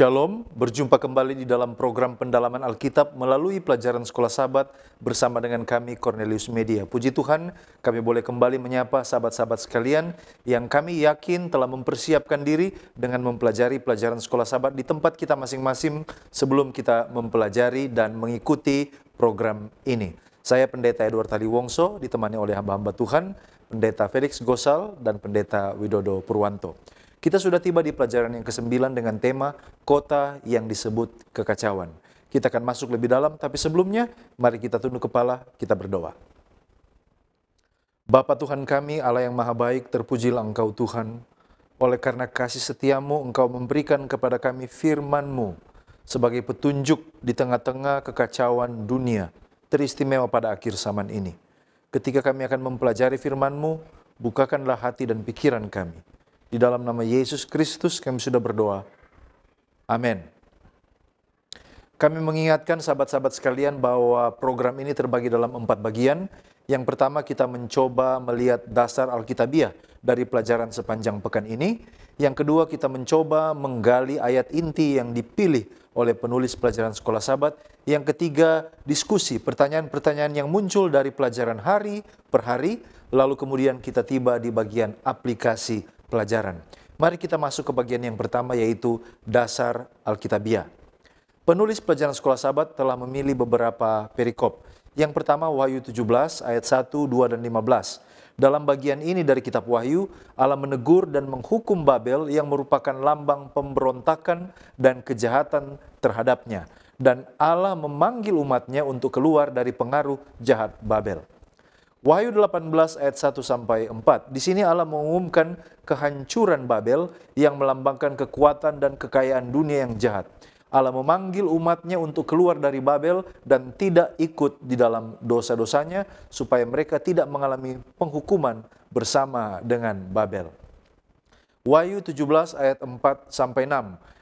Shalom, berjumpa kembali di dalam program pendalaman Alkitab melalui pelajaran Sekolah Sabat bersama dengan kami Cornelius Media. Puji Tuhan, kami boleh kembali menyapa sahabat-sahabat sekalian yang kami yakin telah mempersiapkan diri dengan mempelajari pelajaran Sekolah Sabat di tempat kita masing-masing sebelum kita mempelajari dan mengikuti program ini. Saya Pendeta Edward Taliwongso, ditemani oleh hamba-hamba Tuhan, Pendeta Felix Gosal dan Pendeta Widodo Purwanto. Kita sudah tiba di pelajaran yang ke-9 dengan tema kota yang disebut kekacauan. Kita akan masuk lebih dalam, tapi sebelumnya mari kita tunduk kepala, kita berdoa. Bapa Tuhan kami, Allah yang maha baik, terpujilah Engkau Tuhan. Oleh karena kasih setiamu, Engkau memberikan kepada kami firman-Mu sebagai petunjuk di tengah-tengah kekacauan dunia, teristimewa pada akhir zaman ini. Ketika kami akan mempelajari firman-Mu, bukakanlah hati dan pikiran kami. Di dalam nama Yesus Kristus kami sudah berdoa. Amin. Kami mengingatkan sahabat-sahabat sekalian bahwa program ini terbagi dalam 4 bagian. Yang pertama kita mencoba melihat dasar Alkitabiah dari pelajaran sepanjang pekan ini. Yang kedua kita mencoba menggali ayat inti yang dipilih oleh penulis pelajaran Sekolah Sabat. Yang ketiga diskusi pertanyaan-pertanyaan yang muncul dari pelajaran hari per hari. Lalu kemudian kita tiba di bagian aplikasi pelajaran. Mari kita masuk ke bagian yang pertama, yaitu dasar Alkitabiah. Penulis pelajaran Sekolah Sabat telah memilih beberapa perikop. Yang pertama Wahyu 17 ayat 1, 2, dan 15. Dalam bagian ini dari kitab Wahyu, Allah menegur dan menghukum Babel yang merupakan lambang pemberontakan dan kejahatan terhadapnya. Dan Allah memanggil umatnya untuk keluar dari pengaruh jahat Babel. Wahyu 18 ayat 1-4. Di sini Allah mengumumkan kehancuran Babel yang melambangkan kekuatan dan kekayaan dunia yang jahat. Allah memanggil umatnya untuk keluar dari Babel dan tidak ikut di dalam dosa-dosanya supaya mereka tidak mengalami penghukuman bersama dengan Babel. Wahyu 17 ayat 4-6.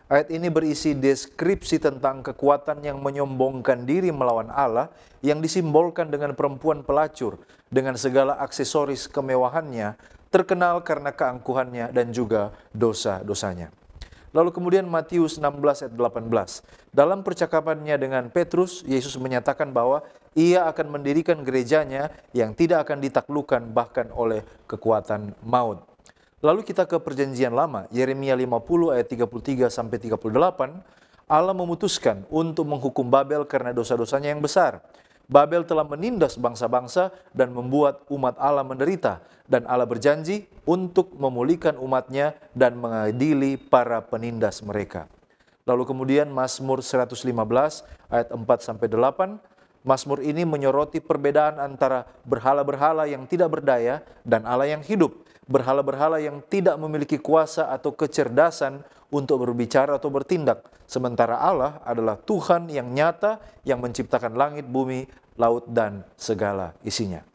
Ayat ini berisi deskripsi tentang kekuatan yang menyombongkan diri melawan Allah yang disimbolkan dengan perempuan pelacur dengan segala aksesoris kemewahannya, terkenal karena keangkuhannya dan juga dosa-dosanya. Lalu kemudian Matius 16 ayat 18. Dalam percakapannya dengan Petrus, Yesus menyatakan bahwa ia akan mendirikan gerejanya yang tidak akan ditaklukkan bahkan oleh kekuatan maut. Lalu kita ke perjanjian lama, Yeremia 50 ayat 33-38, Allah memutuskan untuk menghukum Babel karena dosa-dosanya yang besar. Babel telah menindas bangsa-bangsa dan membuat umat Allah menderita, dan Allah berjanji untuk memulihkan umatnya dan mengadili para penindas mereka. Lalu kemudian Mazmur 115 ayat 4-8, Mazmur ini menyoroti perbedaan antara berhala-berhala yang tidak berdaya dan Allah yang hidup. Berhala-berhala yang tidak memiliki kuasa atau kecerdasan untuk berbicara atau bertindak. Sementara Allah adalah Tuhan yang nyata yang menciptakan langit, bumi, laut, dan segala isinya.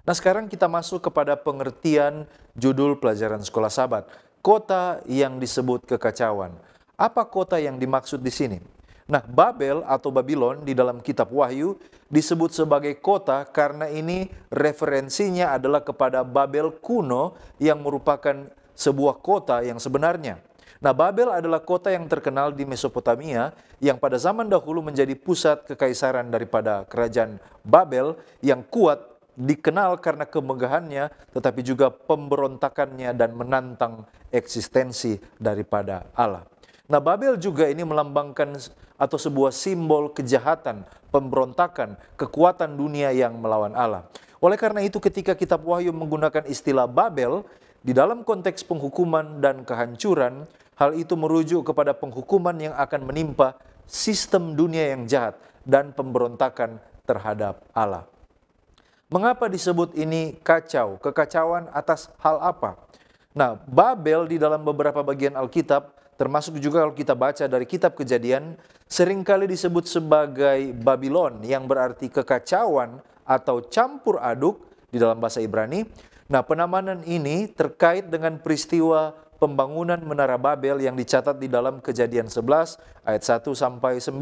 Nah sekarang kita masuk kepada pengertian judul pelajaran Sekolah Sabat. Kota yang disebut kekacauan. Apa kota yang dimaksud di sini? Nah, Babel atau Babylon di dalam kitab Wahyu disebut sebagai kota karena ini referensinya adalah kepada Babel kuno yang merupakan sebuah kota yang sebenarnya. Nah, Babel adalah kota yang terkenal di Mesopotamia yang pada zaman dahulu menjadi pusat kekaisaran daripada kerajaan Babel yang kuat, dikenal karena kemegahannya tetapi juga pemberontakannya dan menantang eksistensi daripada Allah. Nah, Babel juga ini melambangkan atau sebuah simbol kejahatan, pemberontakan, kekuatan dunia yang melawan Allah. Oleh karena itu ketika kitab Wahyu menggunakan istilah Babel, di dalam konteks penghukuman dan kehancuran, hal itu merujuk kepada penghukuman yang akan menimpa sistem dunia yang jahat dan pemberontakan terhadap Allah. Mengapa disebut ini kacau? Kekacauan atas hal apa? Nah, Babel di dalam beberapa bagian Alkitab, termasuk juga kalau kita baca dari kitab Kejadian, seringkali disebut sebagai Babylon yang berarti kekacauan atau campur aduk di dalam bahasa Ibrani. Nah, penamanan ini terkait dengan peristiwa pembangunan Menara Babel yang dicatat di dalam Kejadian 11 ayat 1-9.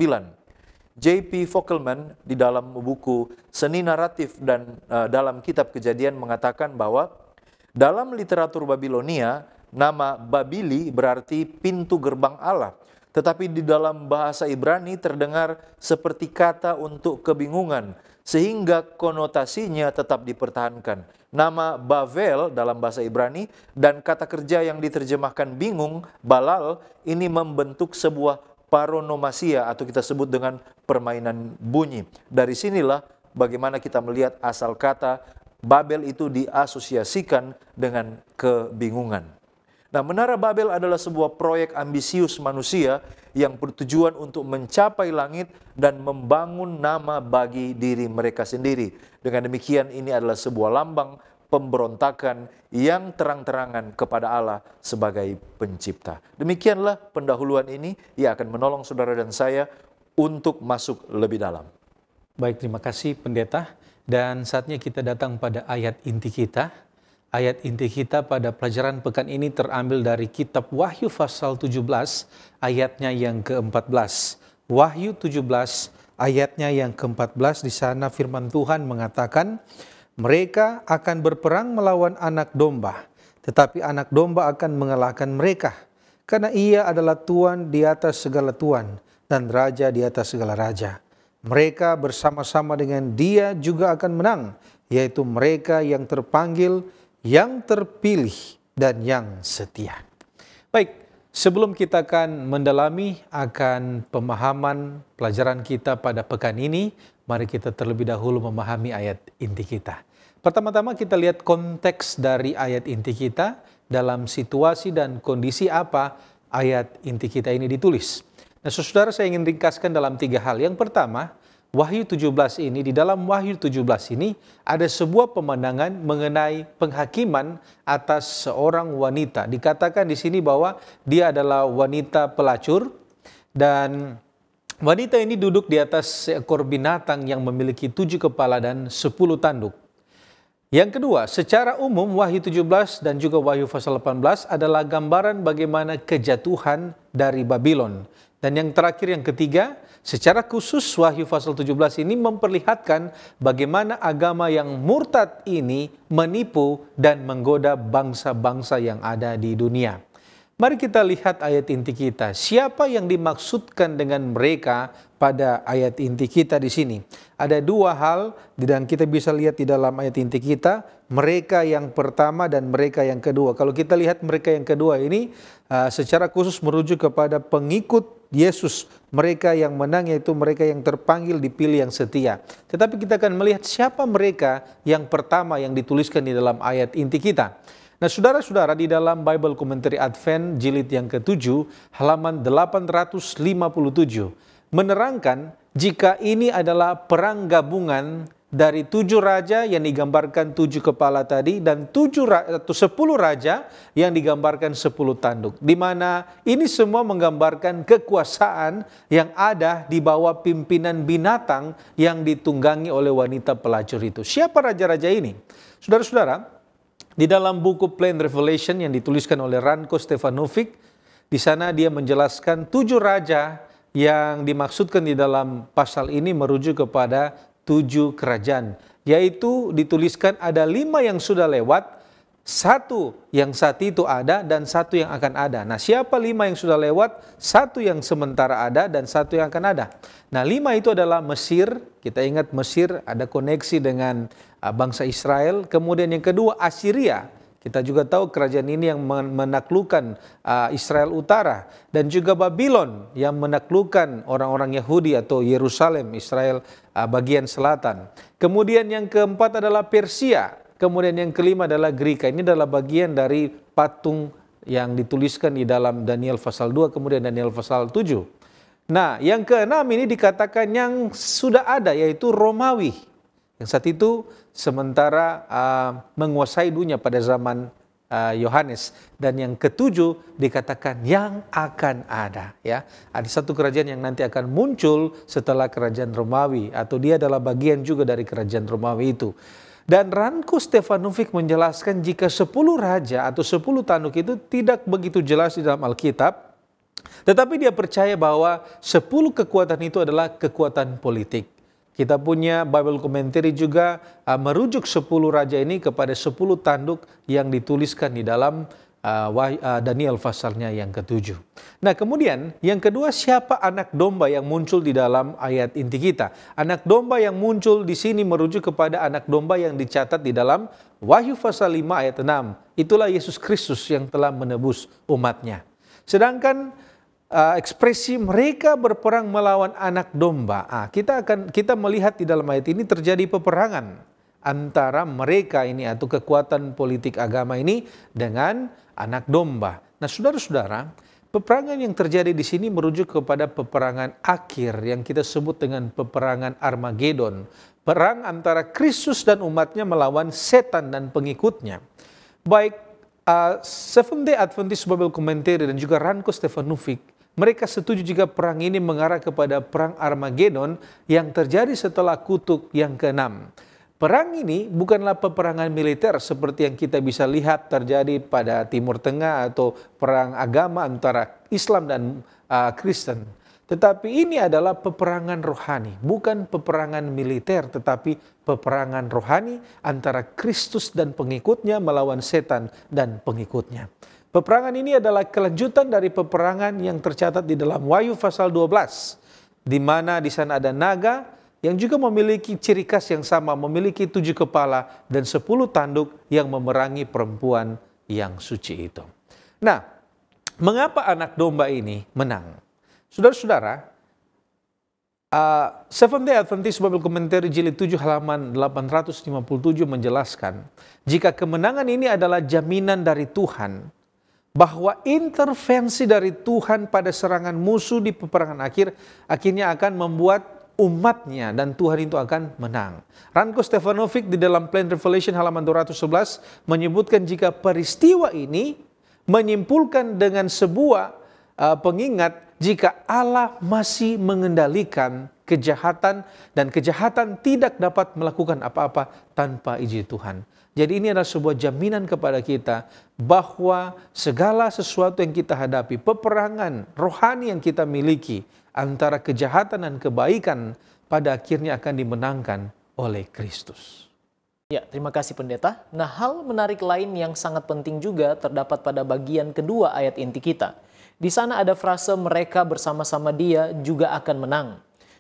J.P. Fockelman di dalam buku Seni Naratif dan dalam kitab Kejadian mengatakan bahwa dalam literatur Babilonia, nama Babili berarti pintu gerbang Allah. Tetapi di dalam bahasa Ibrani terdengar seperti kata untuk kebingungan, sehingga konotasinya tetap dipertahankan. Nama Bavel dalam bahasa Ibrani dan kata kerja yang diterjemahkan bingung, balal, ini membentuk sebuah paronomasia atau kita sebut dengan permainan bunyi. Dari sinilah bagaimana kita melihat asal kata Babel itu diasosiasikan dengan kebingungan. Nah, Menara Babel adalah sebuah proyek ambisius manusia yang bertujuan untuk mencapai langit dan membangun nama bagi diri mereka sendiri. Dengan demikian, ini adalah sebuah lambang pemberontakan yang terang-terangan kepada Allah sebagai pencipta. Demikianlah pendahuluan ini, ia akan menolong saudara dan saya untuk masuk lebih dalam. Baik, terima kasih pendeta. Dan saatnya kita datang pada ayat inti kita. Ayat inti kita pada pelajaran pekan ini terambil dari kitab Wahyu pasal 17 ayatnya yang ke-14. Wahyu 17 ayatnya yang ke-14, di sana firman Tuhan mengatakan, mereka akan berperang melawan anak domba, tetapi anak domba akan mengalahkan mereka, karena ia adalah Tuhan di atas segala Tuhan dan Raja di atas segala Raja. Mereka bersama-sama dengan dia juga akan menang, yaitu mereka yang terpanggil, yang terpilih, dan yang setia. Baik, sebelum kita akan mendalami akan pemahaman pelajaran kita pada pekan ini, mari kita terlebih dahulu memahami ayat inti kita. Pertama-tama kita lihat konteks dari ayat inti kita, dalam situasi dan kondisi apa ayat inti kita ini ditulis. Nah, saudara, saya ingin ringkaskan dalam 3 hal. Yang pertama, Wahyu 17 ini, di dalam Wahyu 17 ini ada sebuah pemandangan mengenai penghakiman atas seorang wanita. Dikatakan di sini bahwa dia adalah wanita pelacur dan wanita ini duduk di atas seekor binatang yang memiliki 7 kepala dan 10 tanduk. Yang kedua, secara umum Wahyu 17 dan juga Wahyu pasal 18 adalah gambaran bagaimana kejatuhan dari Babylon. Dan yang terakhir, yang ketiga, secara khusus Wahyu pasal 17 ini memperlihatkan bagaimana agama yang murtad ini menipu dan menggoda bangsa-bangsa yang ada di dunia. Mari kita lihat ayat inti kita. Siapa yang dimaksudkan dengan mereka pada ayat inti kita di sini? Ada 2 hal dan kita bisa lihat di dalam ayat inti kita, mereka yang pertama dan mereka yang kedua. Kalau kita lihat mereka yang kedua ini secara khusus merujuk kepada pengikut Yesus, mereka yang menang, yaitu mereka yang terpanggil, dipilih, yang setia. Tetapi kita akan melihat siapa mereka yang pertama yang dituliskan di dalam ayat inti kita. Nah, saudara-saudara, di dalam Bible Commentary Advent jilid yang ke-7 halaman 857 menerangkan jika ini adalah perang gabungan dari 7 raja yang digambarkan 7 kepala tadi dan 10 raja yang digambarkan 10 tanduk, di mana ini semua menggambarkan kekuasaan yang ada di bawah pimpinan binatang yang ditunggangi oleh wanita pelacur itu. Siapa raja-raja ini? Saudara-saudara, di dalam buku Plain Revelation yang dituliskan oleh Ranko Stefanovic, di sana dia menjelaskan 7 raja yang dimaksudkan di dalam pasal ini merujuk kepada 7 kerajaan, yaitu dituliskan ada 5 yang sudah lewat, 1 yang saat itu ada, dan 1 yang akan ada. Nah, siapa 5 yang sudah lewat, 1 yang sementara ada, dan 1 yang akan ada. Nah, 5 itu adalah Mesir. Kita ingat Mesir ada koneksi dengan bangsa Israel. Kemudian yang kedua Assyria. Kita juga tahu kerajaan ini yang menaklukkan Israel Utara, dan juga Babylon yang menaklukkan orang-orang Yahudi atau Yerusalem, Israel bagian selatan. Kemudian yang keempat adalah Persia. Kemudian yang kelima adalah Greka. Ini adalah bagian dari patung yang dituliskan di dalam Daniel pasal 2, kemudian Daniel pasal 7. Nah, yang keenam ini dikatakan yang sudah ada, yaitu Romawi. Yang saat itu sementara menguasai dunia pada zaman Yohanes. Dan yang ketujuh dikatakan yang akan ada. Ya, ada satu kerajaan yang nanti akan muncul setelah kerajaan Romawi, atau dia adalah bagian juga dari kerajaan Romawi itu. Dan Ranko Stefanovic menjelaskan jika 10 raja atau 10 tanduk itu tidak begitu jelas di dalam Alkitab, tetapi dia percaya bahwa 10 kekuatan itu adalah kekuatan politik. Kita punya Bible Commentary juga merujuk 10 raja ini kepada 10 tanduk yang dituliskan di dalam Daniel pasalnya yang ke-7. Nah, kemudian yang kedua, siapa anak domba yang muncul di dalam ayat inti kita? Anak domba yang muncul di sini merujuk kepada anak domba yang dicatat di dalam Wahyu pasal 5 ayat 6. Itulah Yesus Kristus yang telah menebus umatnya. Sedangkan ekspresi mereka berperang melawan anak domba. Kita melihat di dalam ayat ini terjadi peperangan antara mereka ini atau kekuatan politik agama ini dengan anak domba. Nah, saudara-saudara, peperangan yang terjadi di sini merujuk kepada peperangan akhir yang kita sebut dengan peperangan Armageddon. Perang antara Kristus dan umatnya melawan setan dan pengikutnya. Baik Seventh Day Adventist Bible Commentary dan juga Ranko Stefanovic, mereka setuju jika perang ini mengarah kepada perang Armageddon yang terjadi setelah kutub yang ke-6. Perang ini bukanlah peperangan militer seperti yang kita bisa lihat terjadi pada Timur Tengah atau perang agama antara Islam dan Kristen. Tetapi ini adalah peperangan rohani, bukan peperangan militer, tetapi peperangan rohani antara Kristus dan pengikutnya melawan setan dan pengikutnya. Peperangan ini adalah kelanjutan dari peperangan yang tercatat di dalam Wahyu pasal 12, di mana di sana ada naga yang juga memiliki ciri khas yang sama, memiliki 7 kepala dan 10 tanduk yang memerangi perempuan yang suci itu. Nah, mengapa anak domba ini menang? Saudara-saudara, Seventh Day Adventist Bible Commentary jilid 7 halaman 857 menjelaskan, jika kemenangan ini adalah jaminan dari Tuhan, bahwa intervensi dari Tuhan pada serangan musuh di peperangan akhirnya akan membuat umatnya dan Tuhan itu akan menang. Ranko Stefanovic di dalam Plain Revelation halaman 211 menyebutkan jika peristiwa ini menyimpulkan dengan sebuah pengingat jika Allah masih mengendalikan kejahatan dan kejahatan tidak dapat melakukan apa-apa tanpa izin Tuhan. Jadi ini adalah sebuah jaminan kepada kita bahwa segala sesuatu yang kita hadapi, peperangan rohani yang kita miliki antara kejahatan dan kebaikan pada akhirnya akan dimenangkan oleh Kristus. Ya, terima kasih pendeta. Nah, hal menarik lain yang sangat penting juga terdapat pada bagian kedua ayat inti kita. Di sana ada frase mereka bersama-sama dia juga akan menang.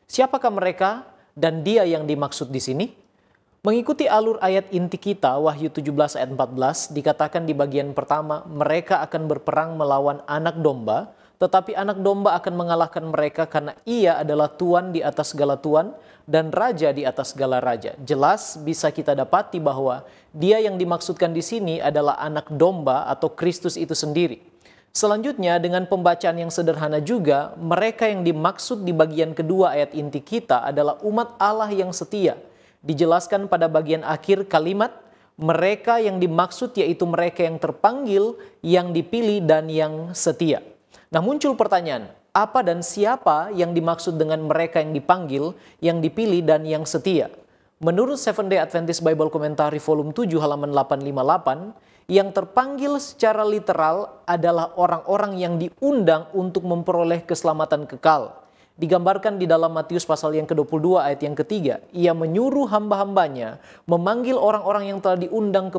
Siapakah mereka dan dia yang dimaksud di sini? Mengikuti alur ayat inti kita, Wahyu 17 ayat 14, dikatakan di bagian pertama, mereka akan berperang melawan anak domba, tetapi anak domba akan mengalahkan mereka karena ia adalah tuan di atas segala tuan dan raja di atas segala raja. Jelas bisa kita dapati bahwa dia yang dimaksudkan di sini adalah anak domba atau Kristus itu sendiri. Selanjutnya dengan pembacaan yang sederhana juga, mereka yang dimaksud di bagian kedua ayat inti kita adalah umat Allah yang setia. Dijelaskan pada bagian akhir kalimat, mereka yang dimaksud yaitu mereka yang terpanggil, yang dipilih, dan yang setia. Nah, muncul pertanyaan, apa dan siapa yang dimaksud dengan mereka yang dipanggil, yang dipilih, dan yang setia? Menurut Seventh Day Adventist Bible Commentary volume 7 halaman 858, yang terpanggil secara literal adalah orang-orang yang diundang untuk memperoleh keselamatan kekal. Digambarkan di dalam Matius pasal yang ke-22 ayat yang ketiga. Ia menyuruh hamba-hambanya memanggil orang-orang yang telah diundang ke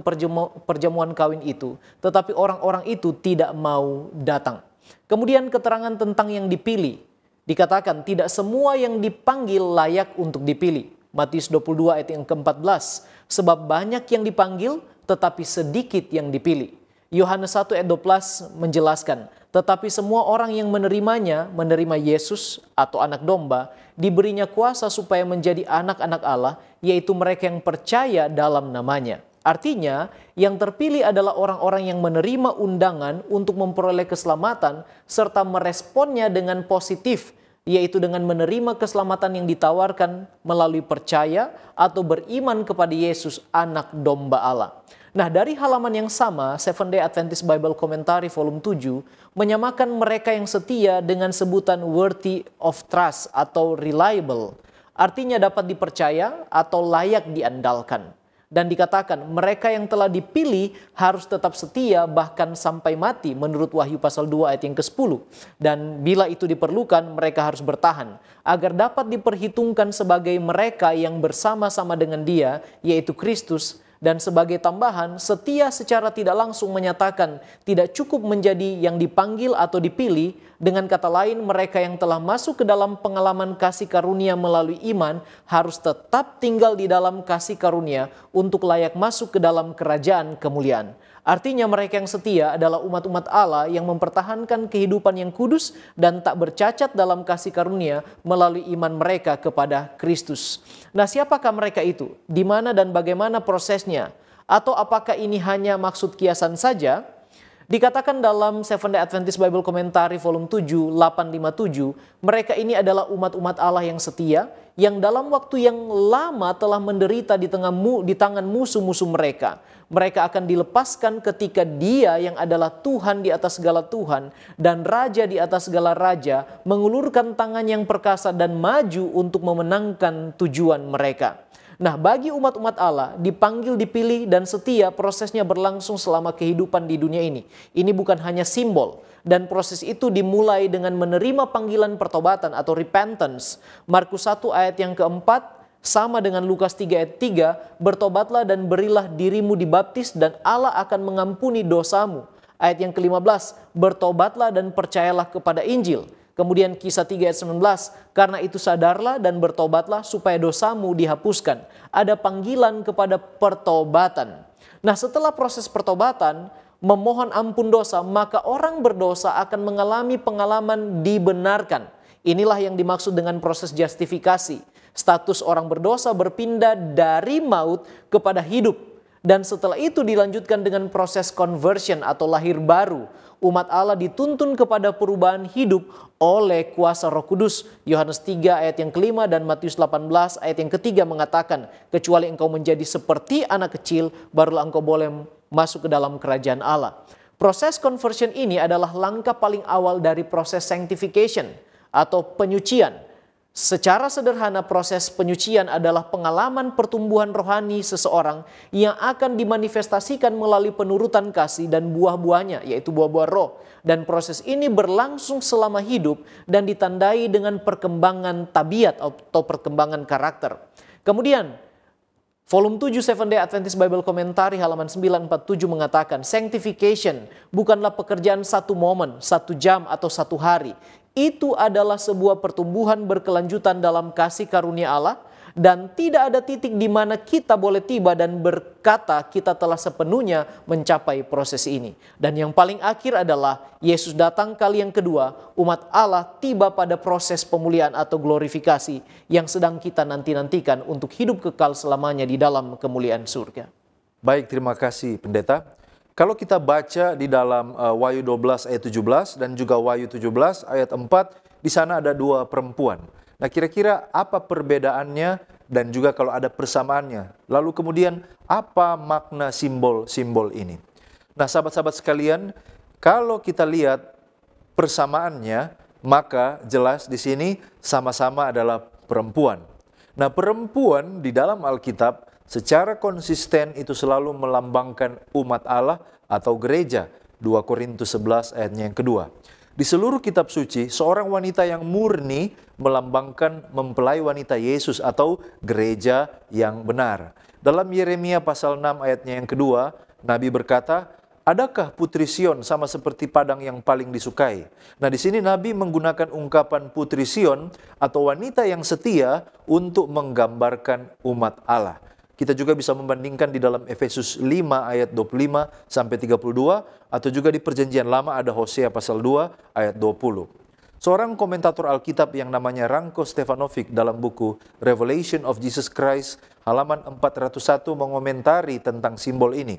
perjamuan kawin itu. Tetapi orang-orang itu tidak mau datang. Kemudian keterangan tentang yang dipilih. Dikatakan tidak semua yang dipanggil layak untuk dipilih. Matius 22 ayat yang ke-14. Sebab banyak yang dipanggil tetapi sedikit yang dipilih. Yohanes 1 ayat 12 menjelaskan, tetapi semua orang yang menerimanya, menerima Yesus atau anak domba, diberinya kuasa supaya menjadi anak-anak Allah, yaitu mereka yang percaya dalam namanya. Artinya, yang terpilih adalah orang-orang yang menerima undangan untuk memperoleh keselamatan, serta meresponnya dengan positif, yaitu dengan menerima keselamatan yang ditawarkan melalui percaya atau beriman kepada Yesus, anak domba Allah. Nah, dari halaman yang sama, Seventh Day Adventist Bible Commentary volume 7 menyamakan mereka yang setia dengan sebutan worthy of trust atau reliable. Artinya dapat dipercaya atau layak diandalkan. Dan dikatakan mereka yang telah dipilih harus tetap setia bahkan sampai mati menurut Wahyu pasal 2 ayat yang ke-10. Dan bila itu diperlukan mereka harus bertahan agar dapat diperhitungkan sebagai mereka yang bersama-sama dengan dia yaitu Kristus Dan sebagai tambahan, setia secara tidak langsung menyatakan tidak cukup menjadi yang dipanggil atau dipilih. Dengan kata lain, mereka yang telah masuk ke dalam pengalaman kasih karunia melalui iman harus tetap tinggal di dalam kasih karunia untuk layak masuk ke dalam kerajaan kemuliaan. Artinya mereka yang setia adalah umat-umat Allah yang mempertahankan kehidupan yang kudus dan tak bercacat dalam kasih karunia melalui iman mereka kepada Kristus. Nah, siapakah mereka itu? Di mana dan bagaimana prosesnya? Atau apakah ini hanya maksud kiasan saja? Dikatakan dalam Seventh-day Adventist Bible Commentary volume 7, 857, mereka ini adalah umat-umat Allah yang setia, yang dalam waktu yang lama telah menderita di tangan musuh-musuh mereka. Mereka akan dilepaskan ketika Dia yang adalah Tuhan di atas segala Tuhan dan Raja di atas segala Raja mengulurkan tangan yang perkasa dan maju untuk memenangkan tujuan mereka. Nah, bagi umat-umat Allah, dipanggil, dipilih, dan setia, prosesnya berlangsung selama kehidupan di dunia ini. Ini bukan hanya simbol, dan proses itu dimulai dengan menerima panggilan pertobatan atau repentance. Markus 1 ayat yang keempat, sama dengan Lukas 3 ayat 3, bertobatlah dan berilah dirimu dibaptis dan Allah akan mengampuni dosamu. Ayat yang ke-15, bertobatlah dan percayalah kepada Injil. Kemudian Kisah 3 ayat 19, karena itu sadarlah dan bertobatlah supaya dosamu dihapuskan. Ada panggilan kepada pertobatan. Nah, setelah proses pertobatan, memohon ampun dosa, maka orang berdosa akan mengalami pengalaman dibenarkan. Inilah yang dimaksud dengan proses justifikasi. Status orang berdosa berpindah dari maut kepada hidup. Dan setelah itu dilanjutkan dengan proses conversion atau lahir baru. Umat Allah dituntun kepada perubahan hidup oleh kuasa Roh Kudus. Yohanes 3 ayat yang kelima dan Matius 18 ayat yang ketiga mengatakan, kecuali engkau menjadi seperti anak kecil, barulah engkau boleh masuk ke dalam kerajaan Allah. Proses conversion ini adalah langkah paling awal dari proses sanctification atau penyucian. Secara sederhana, proses penyucian adalah pengalaman pertumbuhan rohani seseorang yang akan dimanifestasikan melalui penurutan kasih dan buah-buahnya, yaitu buah-buah roh. Dan proses ini berlangsung selama hidup dan ditandai dengan perkembangan tabiat atau perkembangan karakter. Kemudian, volume 7 Seventh-day Adventist Bible Commentary halaman 947 mengatakan, sanctification bukanlah pekerjaan satu momen, 1 jam atau 1 hari. Itu adalah sebuah pertumbuhan berkelanjutan dalam kasih karunia Allah dan tidak ada titik di mana kita boleh tiba dan berkata kita telah sepenuhnya mencapai proses ini. Dan yang paling akhir adalah Yesus datang kali yang kedua, umat Allah tiba pada proses pemulihan atau glorifikasi yang sedang kita nanti-nantikan untuk hidup kekal selamanya di dalam kemuliaan surga. Baik, terima kasih Pendeta. Kalau kita baca di dalam Wahyu 12 ayat 17 dan juga Wahyu 17 ayat 4, di sana ada 2 perempuan. Nah, kira-kira apa perbedaannya dan juga kalau ada persamaannya? Lalu kemudian apa makna simbol-simbol ini? Nah, sahabat-sahabat sekalian, kalau kita lihat persamaannya, maka jelas di sini sama-sama adalah perempuan. Nah, perempuan di dalam Alkitab secara konsisten itu selalu melambangkan umat Allah atau gereja. 2 Korintus 11 ayatnya yang kedua. Di seluruh kitab suci, seorang wanita yang murni melambangkan mempelai wanita Yesus atau gereja yang benar. Dalam Yeremia pasal 6 ayatnya yang kedua, Nabi berkata, adakah putri Sion sama seperti padang yang paling disukai? Nah, di sini Nabi menggunakan ungkapan putri Sion atau wanita yang setia untuk menggambarkan umat Allah. Kita juga bisa membandingkan di dalam Efesus 5 ayat 25 sampai 32 atau juga di Perjanjian Lama ada Hosea pasal 2 ayat 20. Seorang komentator Alkitab yang namanya Ranko Stefanovic dalam buku Revelation of Jesus Christ halaman 401 mengomentari tentang simbol ini.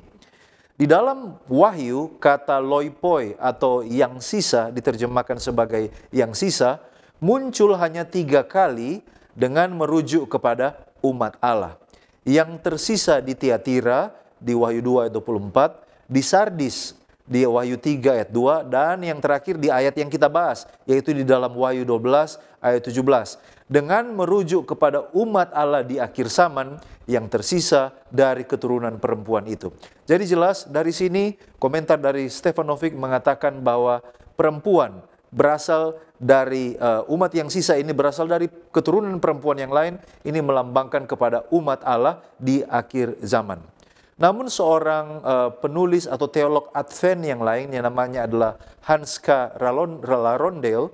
Di dalam Wahyu, kata loipoi atau yang sisa diterjemahkan sebagai yang sisa muncul hanya 3 kali dengan merujuk kepada umat Allah. Yang tersisa di Tiatira di Wahyu 2 ayat 24, di Sardis di Wahyu 3 ayat 2, dan yang terakhir di ayat yang kita bahas, yaitu di dalam Wahyu 12 ayat 17. Dengan merujuk kepada umat Allah di akhir zaman yang tersisa dari keturunan perempuan itu. Jadi jelas dari sini komentar dari Stefanovic mengatakan bahwa perempuan berasal dari umat yang sisa ini berasal dari keturunan perempuan yang lain, ini melambangkan kepada umat Allah di akhir zaman. Namun seorang penulis atau teolog Advent yang lain yang namanya adalah Hans K. Larondel,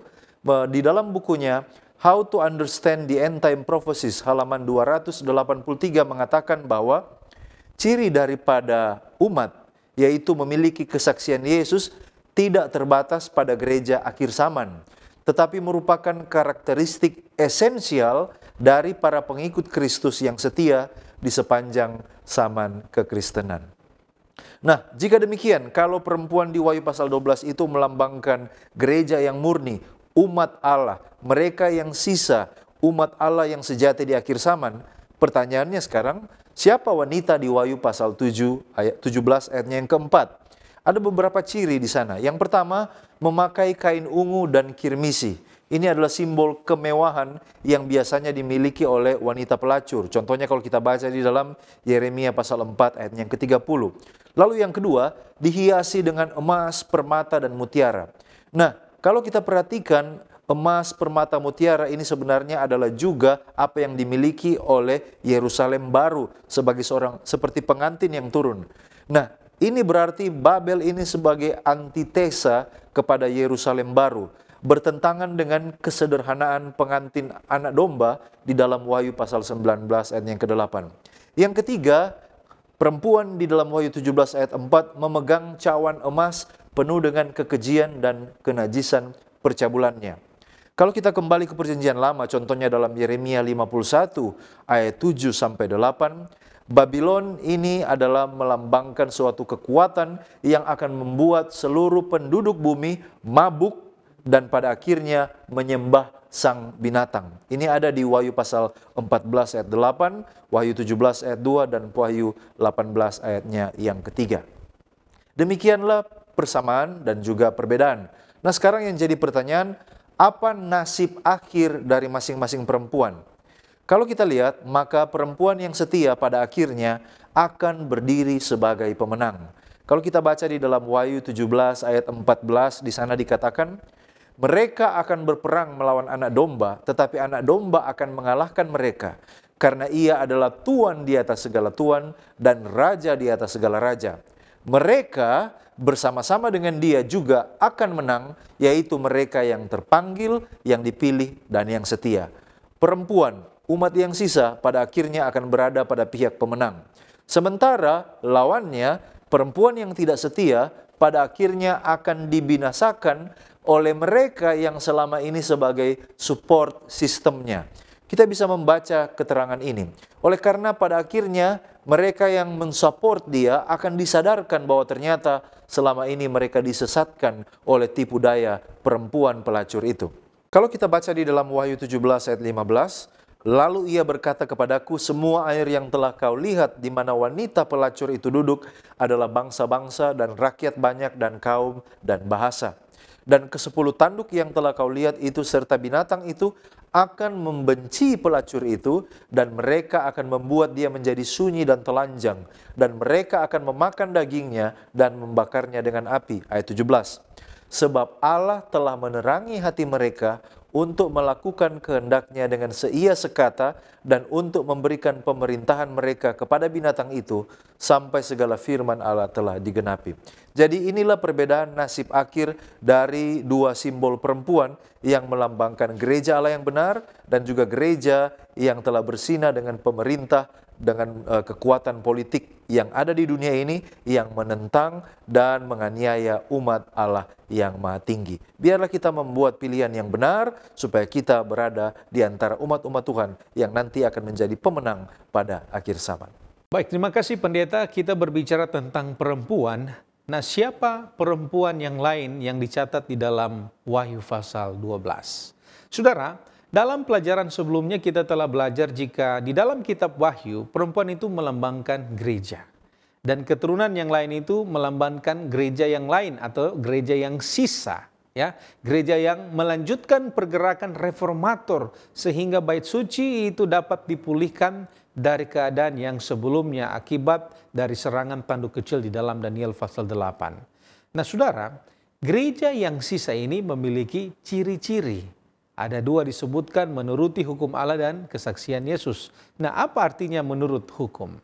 di dalam bukunya How to Understand the End Time Prophecies halaman 283 mengatakan bahwa ciri daripada umat yaitu memiliki kesaksian Yesus tidak terbatas pada gereja akhir zaman, tetapi merupakan karakteristik esensial dari para pengikut Kristus yang setia di sepanjang zaman kekristenan. Nah, jika demikian, kalau perempuan di Wahyu pasal 12 itu melambangkan gereja yang murni, umat Allah, mereka yang sisa, umat Allah yang sejati di akhir zaman, pertanyaannya sekarang, siapa wanita di Wahyu pasal 7 ayat 17 ayatnya yang keempat? Ada beberapa ciri di sana. Yang pertama, memakai kain ungu dan kirmisi. Ini adalah simbol kemewahan yang biasanya dimiliki oleh wanita pelacur. Contohnya kalau kita baca di dalam Yeremia pasal 4 ayat yang ke-30. Lalu yang kedua, dihiasi dengan emas, permata, dan mutiara. Nah, kalau kita perhatikan, emas, permata, mutiara ini sebenarnya adalah juga apa yang dimiliki oleh Yerusalem baru seperti pengantin yang turun. Nah, ini berarti Babel ini sebagai antitesa kepada Yerusalem baru, bertentangan dengan kesederhanaan pengantin anak domba di dalam Wahyu pasal 19 ayat yang ke-8. Yang ketiga, perempuan di dalam Wahyu 17 ayat 4 memegang cawan emas penuh dengan kekejian dan kenajisan percabulannya. Kalau kita kembali ke perjanjian lama, contohnya dalam Yeremia 51 ayat 7 sampai 8, Babylon ini adalah melambangkan suatu kekuatan yang akan membuat seluruh penduduk bumi mabuk dan pada akhirnya menyembah sang binatang. Ini ada di Wahyu pasal 14 ayat 8, Wahyu 17 ayat 2, dan Wahyu 18 ayatnya yang ketiga. Demikianlah persamaan dan juga perbedaan. Nah, sekarang yang jadi pertanyaan, apa nasib akhir dari masing-masing perempuan? Kalau kita lihat, maka perempuan yang setia pada akhirnya akan berdiri sebagai pemenang. Kalau kita baca di dalam Wahyu 17 ayat 14, di sana dikatakan, mereka akan berperang melawan anak domba, tetapi anak domba akan mengalahkan mereka, karena ia adalah Tuan di atas segala tuan dan Raja di atas segala raja. Mereka bersama-sama dengan dia juga akan menang, yaitu mereka yang terpanggil, yang dipilih, dan yang setia. Perempuan, umat yang sisa pada akhirnya akan berada pada pihak pemenang. Sementara lawannya, perempuan yang tidak setia pada akhirnya akan dibinasakan oleh mereka yang selama ini sebagai support sistemnya. Kita bisa membaca keterangan ini. Oleh karena pada akhirnya mereka yang mensupport dia akan disadarkan bahwa ternyata selama ini mereka disesatkan oleh tipu daya perempuan pelacur itu. Kalau kita baca di dalam Wahyu 17 ayat 15, lalu ia berkata kepadaku, semua air yang telah kau lihat di mana wanita pelacur itu duduk adalah bangsa-bangsa dan rakyat banyak dan kaum dan bahasa. Dan ke-10 tanduk yang telah kau lihat itu serta binatang itu akan membenci pelacur itu, dan mereka akan membuat dia menjadi sunyi dan telanjang, dan mereka akan memakan dagingnya dan membakarnya dengan api. Ayat 17. Sebab Allah telah menerangi hati mereka untuk melakukan kehendaknya dengan seia sekata dan untuk memberikan pemerintahan mereka kepada binatang itu sampai segala firman Allah telah digenapi. Jadi inilah perbedaan nasib akhir dari dua simbol perempuan yang melambangkan gereja Allah yang benar dan juga gereja yang telah bersina dengan pemerintah, dengan kekuatan politik yang ada di dunia ini yang menentang dan menganiaya umat Allah yang maha tinggi. Biarlah kita membuat pilihan yang benar supaya kita berada di antara umat-umat Tuhan yang nanti akan menjadi pemenang pada akhir zaman. Baik, terima kasih pendeta. Kita berbicara tentang perempuan. Nah, siapa perempuan yang lain yang dicatat di dalam Wahyu pasal 12? Saudara, dalam pelajaran sebelumnya kita telah belajar jika di dalam kitab Wahyu, perempuan itu melambangkan gereja. Dan keturunan yang lain itu melambangkan gereja yang lain atau gereja yang sisa. Ya, gereja yang melanjutkan pergerakan reformator sehingga bait suci itu dapat dipulihkan dari keadaan yang sebelumnya akibat dari serangan tanduk kecil di dalam Daniel pasal 8. Nah saudara, gereja yang sisa ini memiliki ciri-ciri. Ada dua disebutkan, menuruti hukum Allah dan kesaksian Yesus. Nah, apa artinya menurut hukum?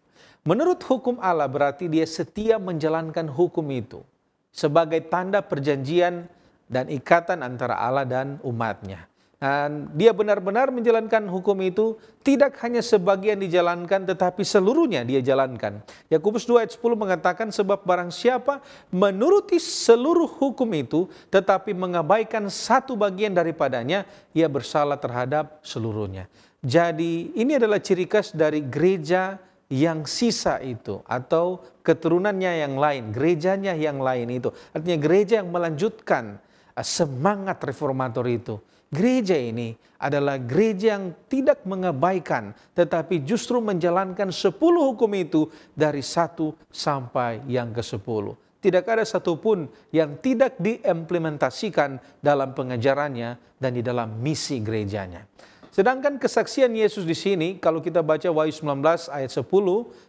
Menurut hukum Allah berarti dia setia menjalankan hukum itu sebagai tanda perjanjian dan ikatan antara Allah dan umatnya. Dan dia benar-benar menjalankan hukum itu tidak hanya sebagian dijalankan tetapi seluruhnya dia jalankan. Yakobus 2 ayat 10 mengatakan sebab barang siapa menuruti seluruh hukum itu tetapi mengabaikan satu bagian daripadanya, ia bersalah terhadap seluruhnya. Jadi ini adalah ciri khas dari gereja yang sisa itu atau keturunannya yang lain, gerejanya yang lain itu. Artinya gereja yang melanjutkan semangat reformator itu. Gereja ini adalah gereja yang tidak mengabaikan tetapi justru menjalankan 10 hukum itu dari 1 sampai yang ke-10. Tidak ada satupun yang tidak diimplementasikan dalam pengajarannya dan di dalam misi gerejanya. Sedangkan kesaksian Yesus di sini, kalau kita baca Wahyu 19 ayat 10,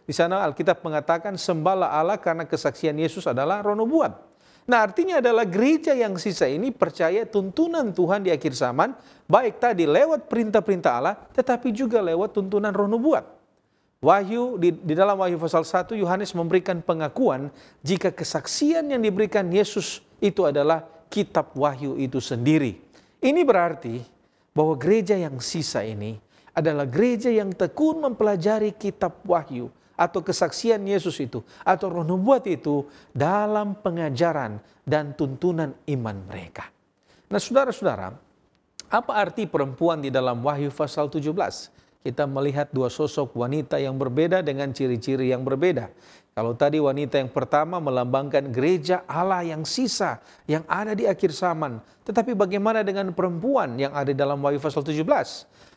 di sana Alkitab mengatakan sembahlah Allah karena kesaksian Yesus adalah roh nubuat. Nah, artinya adalah gereja yang sisa ini percaya tuntunan Tuhan di akhir zaman, baik tadi lewat perintah-perintah Allah, tetapi juga lewat tuntunan roh nubuat. Wahyu di dalam Wahyu pasal 1 Yohanes memberikan pengakuan jika kesaksian yang diberikan Yesus itu adalah kitab Wahyu itu sendiri. Ini berarti bahwa gereja yang sisa ini adalah gereja yang tekun mempelajari kitab Wahyu atau kesaksian Yesus itu atau roh nubuat itu dalam pengajaran dan tuntunan iman mereka. Nah, saudara-saudara, apa arti perempuan di dalam Wahyu pasal 17? Kita melihat dua sosok wanita yang berbeda dengan ciri-ciri yang berbeda. Kalau tadi wanita yang pertama melambangkan gereja Allah yang sisa, yang ada di akhir zaman. Tetapi bagaimana dengan perempuan yang ada dalam Wahyu pasal 17?